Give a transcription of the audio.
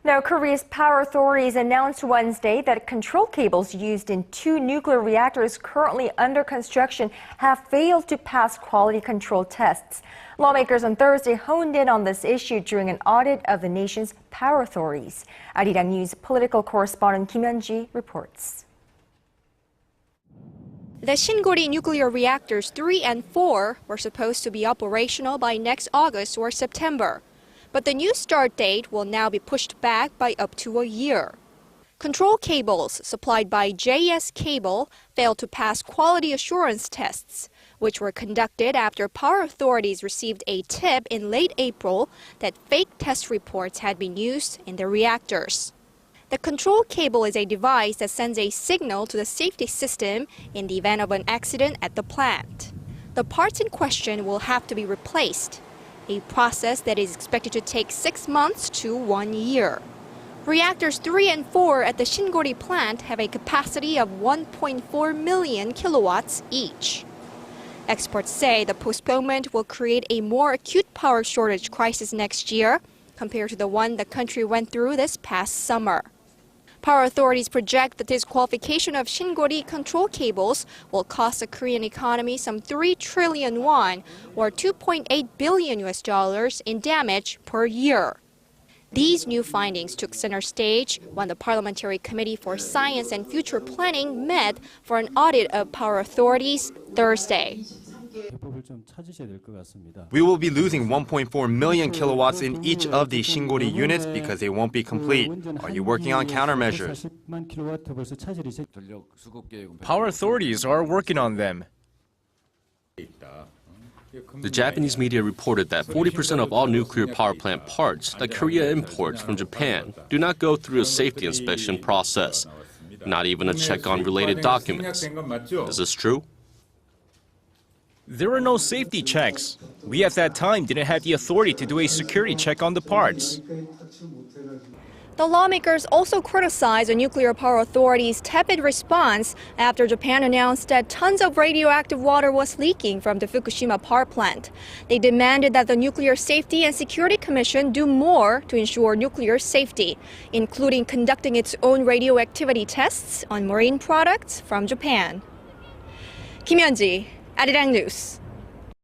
Now, Korea's power authorities announced Wednesday that control cables used in 2 nuclear reactors currently under construction have failed to pass quality control tests. Lawmakers on Thursday honed in on this issue during an audit of the nation's power authorities. Arirang News political correspondent Kim Hyun-ji reports. The Shingori nuclear reactors 3 and 4 were supposed to be operational by next August or September. But the new start date will now be pushed back by up to a year. Control cables supplied by JS Cable failed to pass quality assurance tests, which were conducted after power authorities received a tip in late April that fake test reports had been used in the reactors. The control cable is a device that sends a signal to the safety system in the event of an accident at the plant. The parts in question will have to be replaced, a process that is expected to take 6 months to 1 year. Reactors 3 and 4 at the Shingori plant have a capacity of 1.4 million kilowatts each. Experts say the postponement will create a more acute power shortage crisis next year compared to the one the country went through this past summer. Power authorities project the disqualification of Shingori control cables will cost the Korean economy some 3 trillion won, or $2.8 billion in damage per year. These new findings took center stage when the Parliamentary Committee for Science and Future Planning met for an audit of power authorities Thursday. We will be losing 1.4 million kilowatts in each of the Shingori units because they won't be complete. Are you working on countermeasures? Power authorities are working on them. The Japanese media reported that 40% of all nuclear power plant parts that Korea imports from Japan do not go through a safety inspection process, not even a check on related documents. Is this true? There are no safety checks. We at that time didn't have the authority to do a security check on the parts. The lawmakers also criticized the Nuclear Power Authority's tepid response after Japan announced that tons of radioactive water was leaking from the Fukushima power plant. They demanded that the Nuclear Safety and Security Commission do more to ensure nuclear safety, including conducting its own radioactivity tests on marine products from Japan. Kim Hyun-ji, Arirang News.